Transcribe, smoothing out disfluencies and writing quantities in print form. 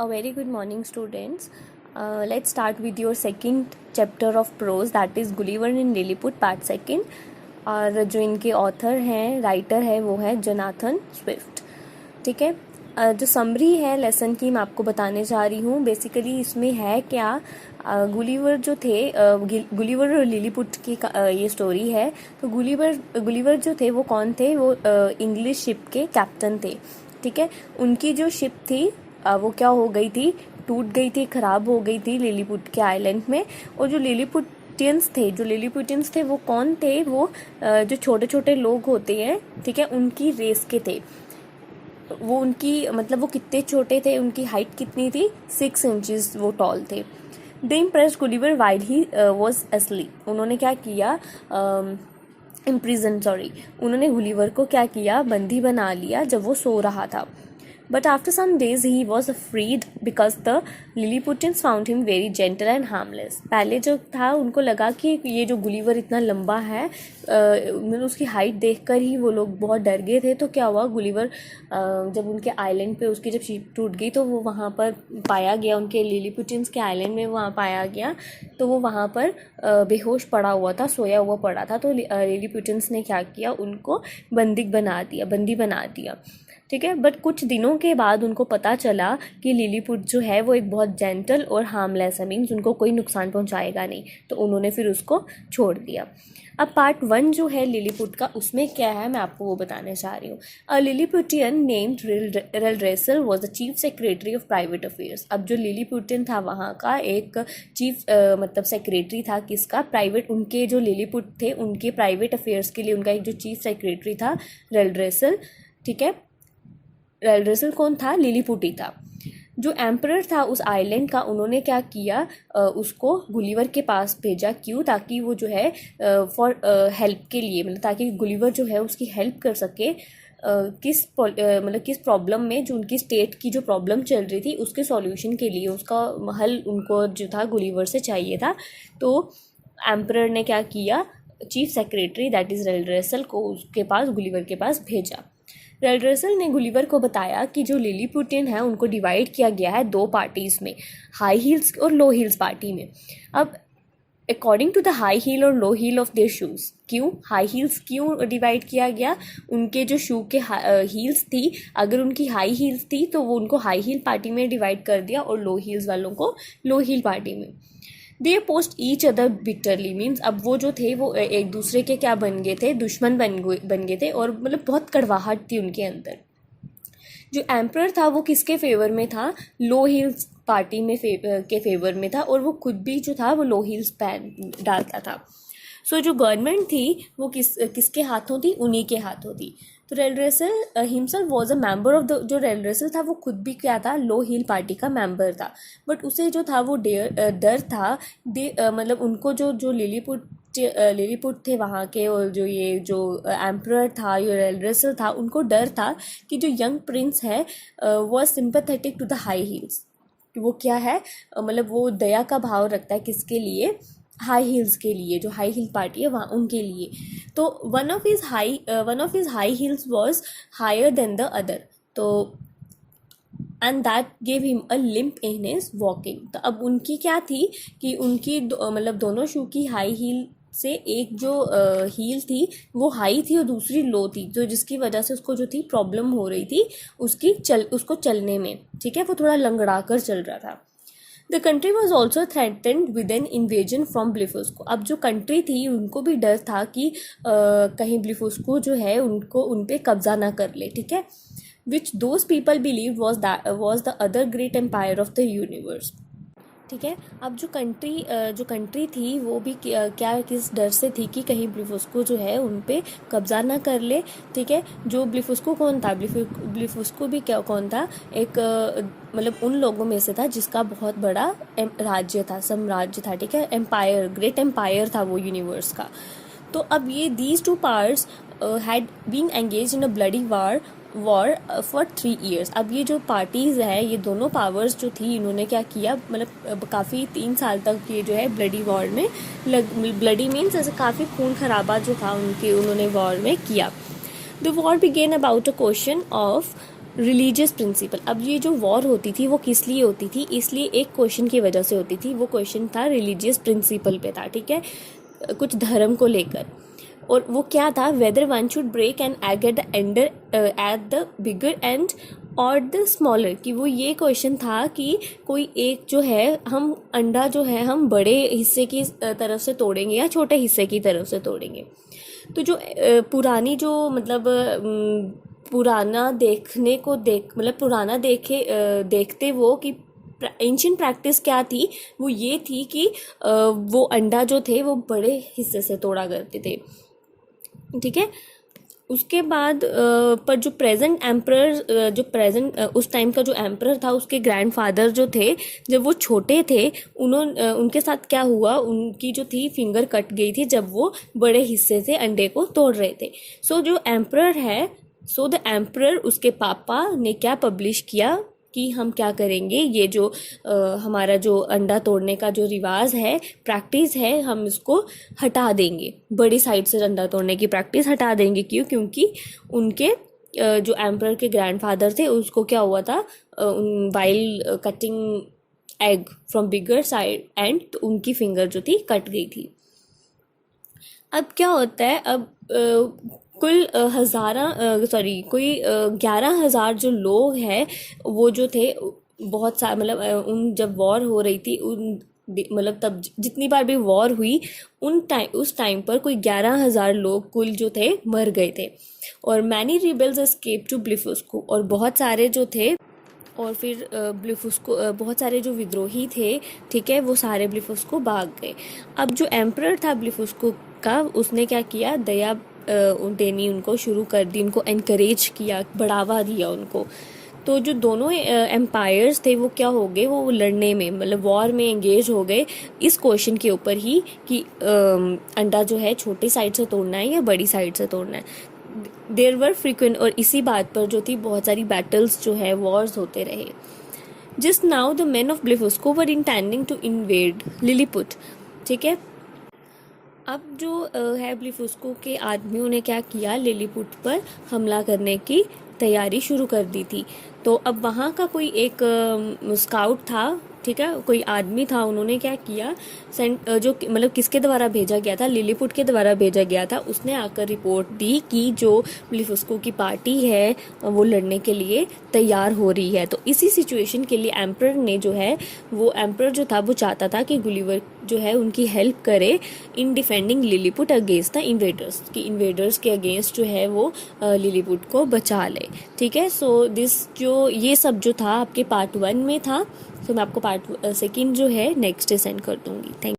A very good morning, students. Let's start with your second chapter of prose, that is Gulliver in Lilliput part second. और जो इनके author हैं, writer है, वो है Jonathan Swift. ठीक है. जो समरी है लेसन की मैं आपको बताने जा रही हूँ. बेसिकली इसमें है क्या, गुलिवर जो थे, गुलिवर और लिलीपुट की ये स्टोरी है. तो गुलिवर जो थे वो कौन थे? वो इंग्लिश शिप के कैप्टन थे. ठीक है. उनकी जो शिप थी वो क्या हो गई थी, टूट गई थी, खराब हो गई थी लिलीपुट के आइलैंड में. और जो लिलीपुटियंस थे वो कौन थे? वो जो छोटे छोटे लोग होते हैं, ठीक है, उनकी रेस के थे. वो उनकी मतलब वो कितने छोटे थे, उनकी हाइट कितनी थी? 6 इंचेस वो टॉल थे. They impressed Gulliver while he was asleep. उन्होंने क्या किया, उन्होंने गुलिवर को क्या किया, बंदी बना लिया जब वो सो रहा था. But after some days he was freed because the Lilliputians found him very gentle and harmless. पहले जो था उनको लगा कि ये जो गुलिवर इतना लंबा है, मतलब उसकी हाइट देखकर ही वो लोग बहुत डर गए थे. तो क्या हुआ, गुलिवर जब उनके आइलैंड पे उसकी जब शिप टूट गई तो वो वहाँ पर पाया गया, उनके लिलीपुटियंस के आइलैंड में वहाँ पाया गया. तो वो वहाँ पर बेहोश पड़ा हुआ था, सोया हुआ पड़ा था. तो लिलीपुटियंस ने क्या किया, उनको बंदी बना दिया. ठीक है. बट कुछ दिनों के बाद उनको पता चला कि लिलीपुट जो है वो एक बहुत जेंटल और हार्मलेस है, मीन्स उनको कोई नुकसान पहुंचाएगा नहीं. तो उन्होंने फिर उसको छोड़ दिया. अब पार्ट 1 जो है लिलीपुट का, उसमें क्या है मैं आपको वो बताने चाह रही हूँ. A Lilliputian named Reldresal was the chief secretary of private affairs. अब जो लिलीपुटियन था वहाँ का एक चीफ मतलब सेक्रेटरी था. किसका? प्राइवेट. उनके जो लिलीपुट थे उनके प्राइवेट अफेयर्स के लिए उनका एक जो चीफ सेक्रेटरी था रेलड्रेसल. ठीक है. रेलड्रेसल कौन था? लिलीपुटी था. जो एम्परर था उस आइलैंड का, उन्होंने क्या किया, उसको गुलिवर के पास भेजा. क्यों? ताकि वो जो है फॉर हेल्प के लिए, मतलब ताकि गुलिवर जो है उसकी हेल्प कर सके. किस प्रॉब्लम में, जो उनकी स्टेट की जो प्रॉब्लम चल रही थी उसके सॉल्यूशन के लिए, उसका हल उनको जो था गुलिवर से चाहिए था. तो एम्परर ने क्या किया, चीफ सेक्रेटरी दैट इज़ रेलड्रेसल को उसके पास, गुलिवर के पास भेजा. रेलड्रेसल ने गुलिवर को बताया कि जो लिलीपुटियन है उनको डिवाइड किया गया है 2 पार्टीज़ में, हाई हील्स और लो हील्स पार्टी में. अब according to the high heel और low heel of their shoes. क्यों हाई हील्स क्यों डिवाइड किया गया? उनके जो शू के हील्स थी, अगर उनकी हाई हील्स थी तो वो उनको हाई हील पार्टी में डिवाइड कर दिया और लो हील्स वालों को लो हील पार्टी में. They post each other bitterly, means अब वो जो थे वो एक दूसरे के क्या बन गए थे, दुश्मन बन गए थे. और मतलब बहुत कड़वाहट थी उनके अंदर. जो एम्परर था वो किसके फेवर में था? लो हील्स पार्टी में के फेवर में था. और वो खुद भी जो था वो लो हील्स पहन डालता था. सो जो गवर्नमेंट थी वो किसके हाथों थी? उन्हीं के हाथों थी. तो Reldresal himself was a member of the, जो रेलड्रेसल था वो खुद भी क्या था? लो हील पार्टी का मेंबर था. बट उसे जो था वो डर था. मतलब उनको जो लिलीपुट थे वहाँ के, और जो ये जो एम्परर था, ये रेलड्रेसल था, उनको डर था कि जो यंग प्रिंस है वो sympathetic to the high heels. वो क्या है, मतलब वो दया का भाव रखता है किसके लिए? हाई हील्स के लिए. जो हाई हील पार्टी है वहाँ उनके लिए. तो one of his high heels was higher than the other. तो and that gave him a limp in his walking. तो अब उनकी क्या थी कि उनकी मतलब दोनों शू की हाई हील से एक जो हील थी वो हाई थी और दूसरी लो थी, जो जिसकी वजह से उसको जो थी प्रॉब्लम हो रही थी उसको चलने में. ठीक है. वो थोड़ा लंगड़ा कर चल रहा था. The country was also threatened with an invasion from Blefuscu. अब जो कंट्री थी उनको भी डर था कि कहीं ब्लिफोस्को जो है उनको उन पर कब्जा ना कर ले. ठीक है. Which those people believe was the other great empire of the universe. ठीक है. अब जो कंट्री थी वो भी क्या किस डर से थी कि कहीं ब्लिफोस्को जो है उन पे कब्जा ना कर ले. ठीक है. जो ब्लिफोस्को कौन था? ब्लिफोस्को भी क्या कौन था? एक मतलब उन लोगों में से था जिसका बहुत बड़ा राज्य था, साम्राज्य था. ठीक है. एम्पायर, ग्रेट एम्पायर था वो यूनिवर्स का. तो अब ये these 2 parts had been engage in a bloody war for 3 years. अब ये जो पार्टीज़ है, ये दोनों पावर्स जो थी, इन्होंने क्या किया, मतलब काफ़ी 3 साल तक ये जो है ब्लडी वॉर में ब्लडी मीन्स ऐसे काफ़ी खून खराबा जो था उन्होंने वॉर में किया. The war began about a question of religious principle. अब ये जो वॉर होती थी वो किस लिए होती थी, इसलिए एक क्वेश्चन की वजह से होती थी, वो क्वेश्चन था रिलीजियस प्रिंसिपल पे था, ठीक है, कुछ धर्म को लेकर। और वो क्या था, whether one should break an egg at the end or at the bigger end or the smaller, कि वो ये क्वेश्चन था कि कोई एक जो है हम अंडा जो है हम बड़े हिस्से की तरफ से तोड़ेंगे या छोटे हिस्से की तरफ से तोड़ेंगे। तो जो पुरानी जो मतलब पुराना देखने को मतलब पुराना देखते वो कि एंशियंट प्रैक्टिस क्या थी, वो ये थी कि वो अंडा जो थे वो बड़े हिस्से से तोड़ा करते थे, ठीक है। उसके बाद पर जो प्रेजेंट एम्परर जो प्रेजेंट उस टाइम का जो एम्परर था, उसके ग्रैंडफादर जो थे, जब वो छोटे थे उनके साथ क्या हुआ, उनकी जो थी फिंगर कट गई थी जब वो बड़े हिस्से से अंडे को तोड़ रहे थे। जो एम्परर है, द एम्परर उसके पापा ने क्या पब्लिश किया कि हम क्या करेंगे, ये जो हमारा जो अंडा तोड़ने का जो रिवाज है, प्रैक्टिस है, हम इसको हटा देंगे, बड़ी साइड से अंडा तोड़ने की प्रैक्टिस हटा देंगे। क्योंकि उनके जो एम्परर के ग्रैंडफादर थे उसको क्या हुआ था, while cutting egg from bigger side and, तो उनकी फिंगर जो थी कट गई थी। अब क्या होता है, अब कुल 11,000 जो लोग हैं वो जो थे बहुत सारे, मतलब उन जब वॉर हो रही थी मतलब तब जितनी बार भी वॉर हुई उस टाइम पर कोई 11,000 लोग कुल जो थे मर गए थे। और मैनी रिबेल्स एस्केप टू ब्लिफुस्को, और बहुत सारे जो थे, और फिर ब्लिफुस्को बहुत सारे जो विद्रोही थे, ठीक है, वो सारे ब्लिफुस्को भाग गए। अब जो एम्परर था ब्लिफुस्को का, उसने क्या किया, दया देनी उनको शुरू कर दी, उनको एनकरेज किया, बढ़ावा दिया उनको। तो जो दोनों एम्पायर्स थे वो क्या हो गए, वो लड़ने में मतलब वॉर में एंगेज हो गए इस क्वेश्चन के ऊपर ही कि अंडा जो है छोटी साइड से तोड़ना है या बड़ी साइड से तोड़ना है। देयर वर फ्रीक्वेंट, और इसी बात पर जो थी बहुत सारी बैटल्स जो है, वॉर्स होते रहे। Just now the men of Blefuscu were intending to invade Lilliput, ठीक है। अब जो है ब्लिफुस्को के आदमियों ने क्या किया, लिलीपुट पर हमला करने की तैयारी शुरू कर दी थी। तो अब वहाँ का कोई एक स्काउट था, ठीक है, कोई आदमी था, उन्होंने क्या किया, जो मतलब किसके द्वारा भेजा गया था, लिलीपुट के द्वारा भेजा गया था, उसने आकर रिपोर्ट दी कि जो ब्लिफुस्को की पार्टी है वो लड़ने के लिए तैयार हो रही है। तो इसी सिचुएशन के लिए एम्परर ने जो है, वो एम्परर जो था वो चाहता था कि गुलिवर जो है उनकी हेल्प करे in defending Lilliput against the invaders, कि इन्वेडर्स के अगेंस्ट जो है वो लिलीपुट को बचा ले, ठीक है। सो जो ये सब जो था आपके पार्ट 1 में था, तो मैं आपको पार्ट 2 जो है नेक्स्ट सेंड कर दूंगी। थैंक